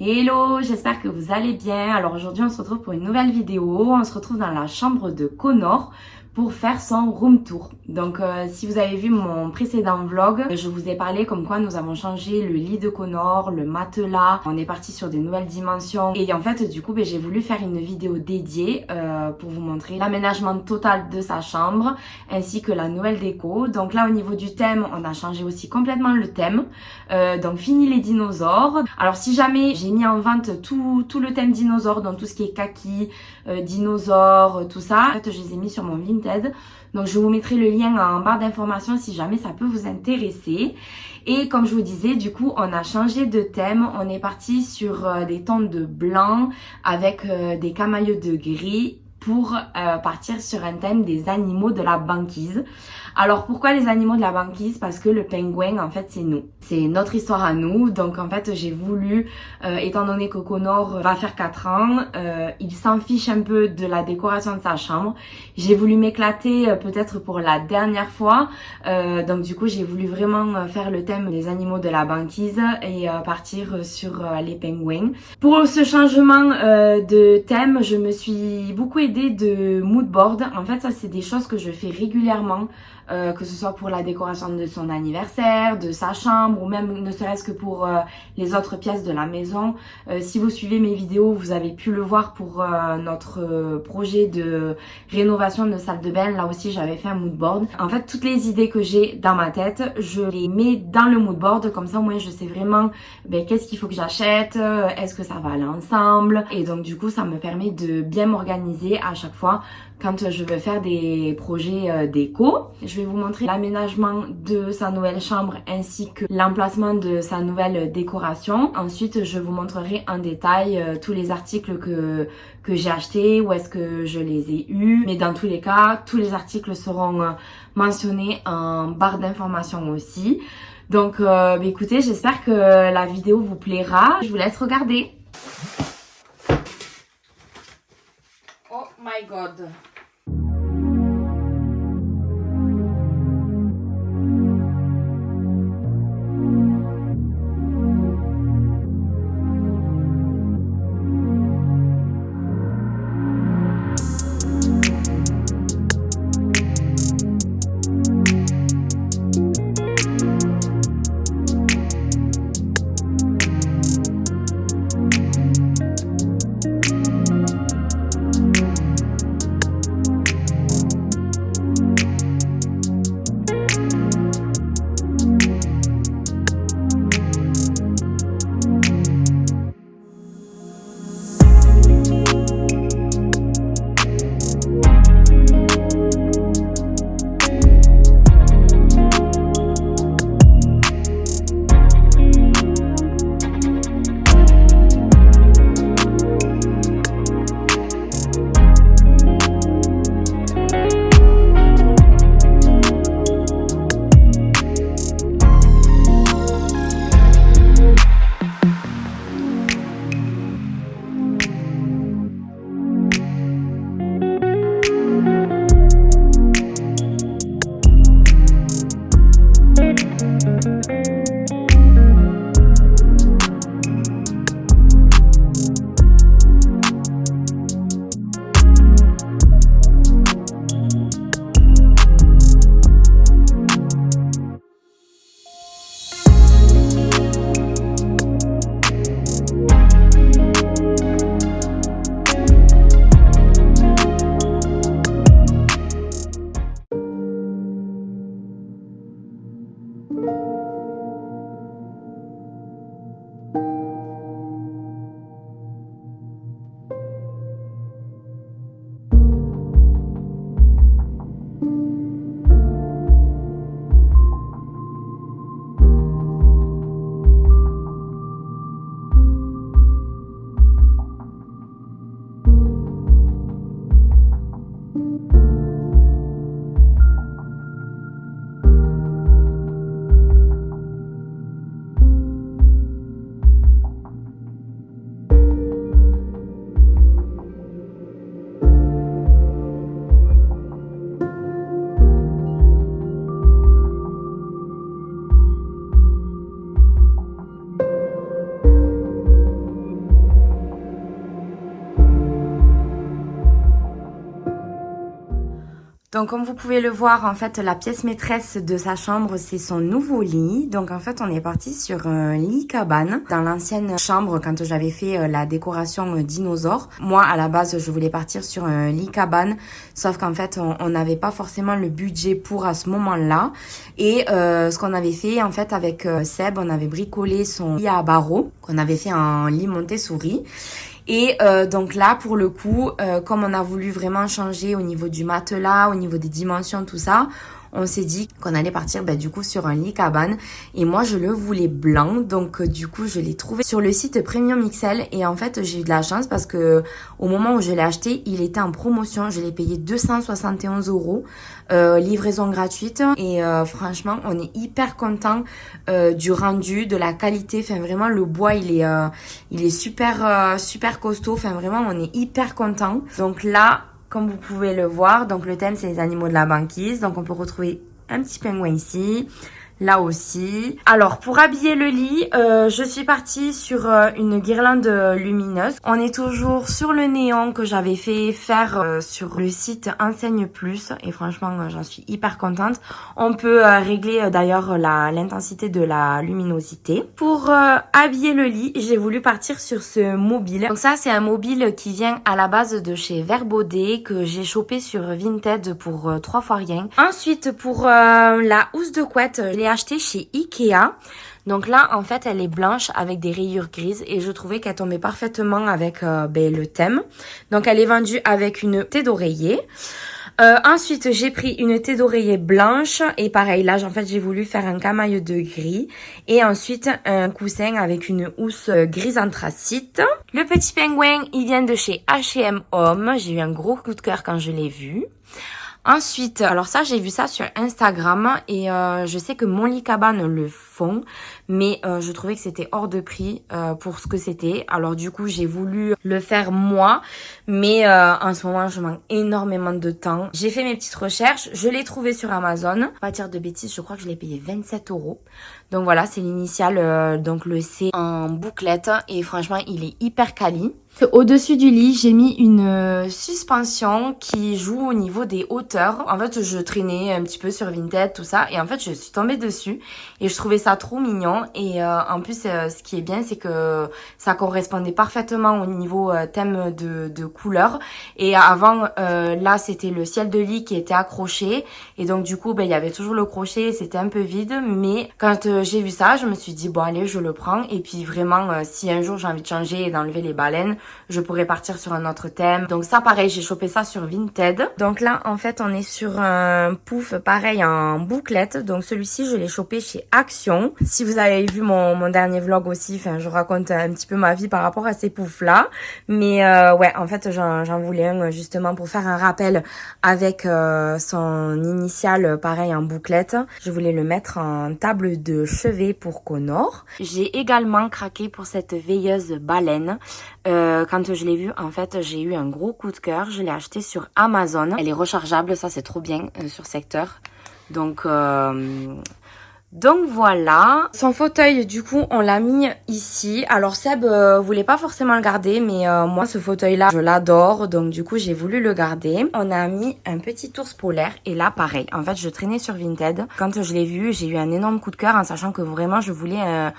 Hello, j'espère que vous allez bien. Alors aujourd'hui on se retrouve pour une nouvelle vidéo. On se retrouve dans la chambre de Connor pour faire son room tour. Donc si vous avez vu mon précédent vlog, je vous ai parlé comme quoi nous avons changé le lit de Connor, le matelas, on est parti sur des nouvelles dimensions et en fait du coup j'ai voulu faire une vidéo dédiée pour vous montrer l'aménagement total de sa chambre ainsi que la nouvelle déco. Donc là au niveau du thème, on a changé aussi complètement le thème. Donc fini les dinosaures. Alors si jamais j'ai mis en vente tout le thème dinosaure, donc tout ce qui est kaki, dinosaures, tout ça, en fait je les ai mis sur mon Vinted. Donc je vous mettrai le lien en barre d'informations si jamais ça peut vous intéresser. Et comme je vous disais, du coup on a changé de thème, on est parti sur des tons de blanc avec des camailleux de gris pour partir sur un thème des animaux de la banquise. Alors pourquoi les animaux de la banquise? Parce que le pingouin en fait c'est nous, c'est notre histoire à nous. Donc en fait j'ai voulu, étant donné que Connor va faire 4 ans, il s'en fiche un peu de la décoration de sa chambre. J'ai voulu m'éclater peut-être pour la dernière fois, donc du coup j'ai voulu vraiment faire le thème des animaux de la banquise et partir sur les pingouins. Pour ce changement de thème, je me suis beaucoup aidée de mood board. En fait ça c'est des choses que je fais régulièrement. Que ce soit pour la décoration de son anniversaire, de sa chambre ou même ne serait-ce que pour les autres pièces de la maison. Si vous suivez mes vidéos, vous avez pu le voir pour notre projet de rénovation de salle de bain. Là aussi j'avais fait un mood board. En fait toutes les idées que j'ai dans ma tête, je les mets dans le mood board. Comme ça moi je sais vraiment qu'est-ce qu'il faut que j'achète, est-ce que ça va aller ensemble. Et donc du coup ça me permet de bien m'organiser à chaque fois quand je veux faire des projets déco. Je vais vous montrer l'aménagement de sa nouvelle chambre ainsi que l'emplacement de sa nouvelle décoration. Ensuite, je vous montrerai en détail tous les articles que j'ai achetés, où est-ce que je les ai eus. Mais dans tous les cas, tous les articles seront mentionnés en barre d'informations aussi. Donc écoutez, j'espère que la vidéo vous plaira. Je vous laisse regarder. Oh my god. Donc comme vous pouvez le voir, en fait, la pièce maîtresse de sa chambre, c'est son nouveau lit. Donc en fait, on est parti sur un lit cabane. Dans l'ancienne chambre, quand j'avais fait la décoration dinosaure, moi, à la base, je voulais partir sur un lit cabane. Sauf qu'en fait, on n'avait pas forcément le budget pour à ce moment-là. Et ce qu'on avait fait, en fait, avec Seb, on avait bricolé son lit à barreaux, qu'on avait fait en lit Montessori. Et donc là, pour le coup, comme on a voulu vraiment changer au niveau du matelas, au niveau des dimensions, tout ça, on s'est dit qu'on allait partir du coup sur un lit cabane. Et moi, je le voulais blanc. Donc du coup, je l'ai trouvé sur le site Premium XL. Et en fait, j'ai eu de la chance parce que au moment où je l'ai acheté, il était en promotion. Je l'ai payé 271 €. Livraison gratuite. Et franchement, on est hyper content du rendu, de la qualité. Enfin, vraiment, le bois, il est super costaud. Enfin, vraiment, on est hyper content. Donc là, comme vous pouvez le voir, donc le thème c'est les animaux de la banquise. Donc on peut retrouver un petit pingouin ici, là aussi. Alors pour habiller le lit, je suis partie sur une guirlande lumineuse. On est toujours sur le néon que j'avais fait faire sur le site Enseigne Plus. Et franchement, j'en suis hyper contente. On peut régler d'ailleurs l'intensité de la luminosité. Pour habiller le lit, j'ai voulu partir sur ce mobile. Donc ça, c'est un mobile qui vient à la base de chez Verbaudet que j'ai chopé sur Vinted pour 3 fois rien. Ensuite, pour la housse de couette, je l'ai acheté chez Ikea. Donc là, en fait, elle est blanche avec des rayures grises et je trouvais qu'elle tombait parfaitement avec le thème. Donc, elle est vendue avec une tête d'oreiller. Ensuite, j'ai pris une tête d'oreiller blanche et pareil, là, en fait, j'ai voulu faire un camail de gris et ensuite un coussin avec une housse grise anthracite. Le petit pingouin, il vient de chez H&M Home. J'ai eu un gros coup de cœur quand je l'ai vu. Ensuite, alors ça, j'ai vu ça sur Instagram et je sais que Mon Lit Cabane le font, mais je trouvais que c'était hors de prix pour ce que c'était. Alors du coup, j'ai voulu le faire moi, mais en ce moment, je manque énormément de temps. J'ai fait mes petites recherches, je l'ai trouvé sur Amazon. Pas dire de bêtises, je crois que je l'ai payé 27 €. Donc voilà, c'est l'initiale, donc le C en bouclette et franchement, il est hyper quali. Au-dessus du lit, j'ai mis une suspension qui joue au niveau des hauteurs. En fait, je traînais un petit peu sur Vinted, tout ça. Et en fait, je suis tombée dessus. Et je trouvais ça trop mignon. Et en plus, ce qui est bien, c'est que ça correspondait parfaitement au niveau thème de couleur. Et avant, là, c'était le ciel de lit qui était accroché. Et donc, du coup, il y avait toujours le crochet. C'était un peu vide. Mais quand j'ai vu ça, je me suis dit, bon, allez, je le prends. Et puis, vraiment, si un jour j'ai envie de changer et d'enlever les baleines, je pourrais partir sur un autre thème. Donc ça, pareil, j'ai chopé ça sur Vinted. Donc là, en fait, on est sur un pouf pareil en bouclette. Donc celui-ci, je l'ai chopé chez Action. Si vous avez vu mon dernier vlog aussi, enfin, je raconte un petit peu ma vie par rapport à ces poufs-là. Mais ouais, en fait, j'en voulais un justement pour faire un rappel avec son initiale, pareil, en bouclette. Je voulais le mettre en table de chevet pour Connor. J'ai également craqué pour cette veilleuse baleine. Quand je l'ai vue, en fait, j'ai eu un gros coup de cœur. Je l'ai achetée sur Amazon. Elle est rechargeable, ça c'est trop bien sur secteur. Donc voilà. Son fauteuil, du coup, on l'a mis ici. Alors Seb voulait pas forcément le garder, mais moi ce fauteuil-là, je l'adore. Donc du coup, j'ai voulu le garder. On a mis un petit ours polaire. Et là, pareil. En fait, je traînais sur Vinted. Quand je l'ai vu, j'ai eu un énorme coup de cœur en sachant que vraiment, je voulais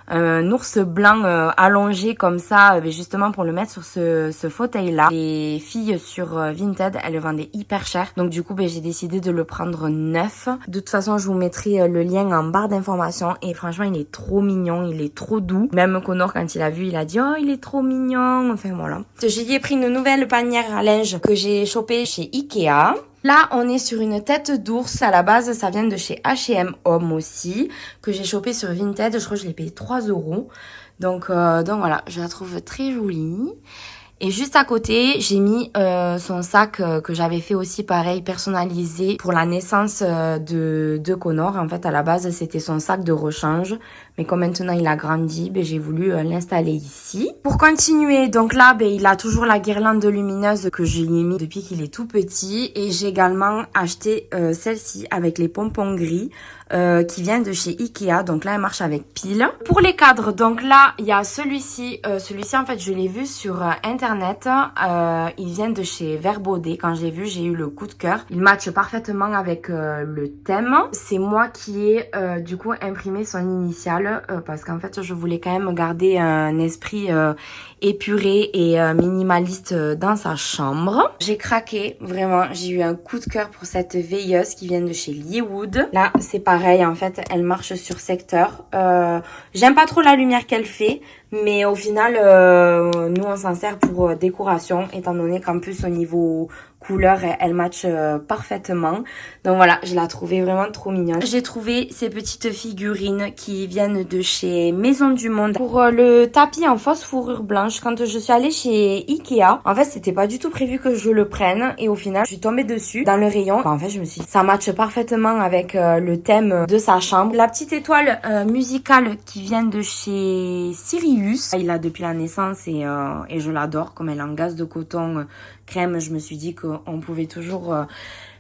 un ours blanc allongé comme ça, justement pour le mettre sur ce fauteuil-là. Les filles sur Vinted, elles le vendaient hyper cher. Donc du coup, j'ai décidé de le prendre neuf. De toute façon, je vous mettrai le lien en barre d'informations. Et franchement, il est trop mignon, il est trop doux. Même Connor, quand il a vu, il a dit « Oh, il est trop mignon !» Enfin, voilà. J'ai pris une nouvelle panière à linge que j'ai chopée chez Ikea. Là, on est sur une tête d'ours. À la base, ça vient de chez H&M Home aussi, que j'ai chopé sur Vinted. Je crois que je l'ai payé 3 €. Donc voilà, je la trouve très jolie. Et juste à côté, j'ai mis son sac que j'avais fait aussi pareil, personnalisé pour la naissance de Connor. En fait, à la base, c'était son sac de rechange. Mais comme maintenant il a grandi, j'ai voulu l'installer ici. Pour continuer, donc là, il a toujours la guirlande lumineuse que je lui ai mis depuis qu'il est tout petit. Et j'ai également acheté celle-ci avec les pompons gris. qui vient de chez Ikea. Donc là, elle marche avec pile. Pour les cadres, donc là, il y a celui-ci. Celui-ci, en fait, je l'ai vu sur internet. Il vient de chez Verbaudet. Quand je l'ai vu, j'ai eu le coup de cœur. Il matche parfaitement avec le thème. C'est moi qui ai du coup imprimé son initiale parce qu'en fait, je voulais quand même garder un esprit épuré et minimaliste dans sa chambre. J'ai craqué, vraiment. J'ai eu un coup de cœur pour cette veilleuse qui vient de chez Liewood. Là, c'est pareil, en fait, elle marche sur secteur. J'aime pas trop la lumière qu'elle fait, mais au final, nous, on s'en sert pour décoration, étant donné qu'en plus, au niveau couleur, elle match parfaitement. Donc voilà, je la trouvais vraiment trop mignonne. J'ai trouvé ces petites figurines qui viennent de chez Maison du Monde pour le tapis en fausse fourrure blanche. Quand je suis allée chez Ikea, en fait, c'était pas du tout prévu que je le prenne et au final, je suis tombée dessus dans le rayon. En fait, je me suis dit, ça matche parfaitement avec le thème de sa chambre. La petite étoile musicale qui vient de chez Sirius. Il l'a depuis la naissance et je l'adore. Comme elle est en gaze de coton crème, je me suis dit qu'on pouvait toujours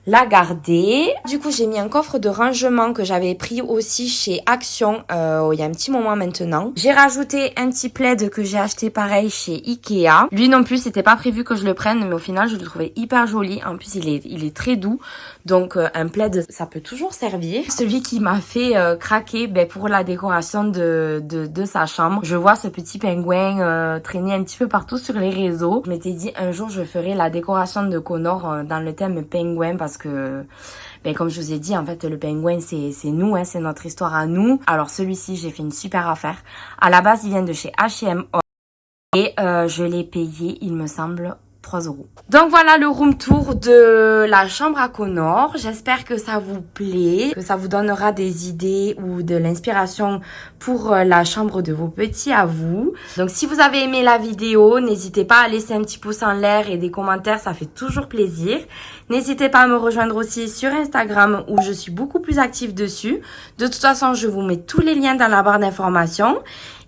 la garder. Du coup, j'ai mis un coffre de rangement que j'avais pris aussi chez Action il y a un petit moment maintenant. J'ai rajouté un petit plaid que j'ai acheté pareil chez Ikea. Lui non plus, c'était pas prévu que je le prenne, mais au final, je le trouvais hyper joli. En plus, il est très doux. Donc, un plaid, ça peut toujours servir. Celui qui m'a fait craquer pour la décoration de sa chambre. Je vois ce petit pingouin traîner un petit peu partout sur les réseaux. Je m'étais dit, un jour, je ferai la décoration de Connor dans le thème pingouin parce que, comme je vous ai dit, en fait, le pingouin, c'est nous, hein, c'est notre histoire à nous. Alors, celui-ci, j'ai fait une super affaire. À la base, il vient de chez H&M et je l'ai payé, il me semble, 3 €. Donc voilà le room tour de la chambre à Connor. J'espère que ça vous plaît, que ça vous donnera des idées ou de l'inspiration pour la chambre de vos petits à vous. Donc si vous avez aimé la vidéo, n'hésitez pas à laisser un petit pouce en l'air et des commentaires, ça fait toujours plaisir. N'hésitez pas à me rejoindre aussi sur Instagram où je suis beaucoup plus active dessus. De toute façon, je vous mets tous les liens dans la barre d'informations.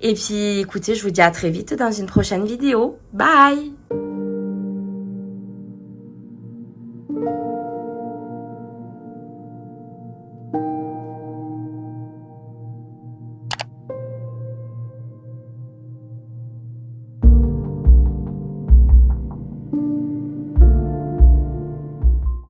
Et puis écoutez, je vous dis à très vite dans une prochaine vidéo. Bye!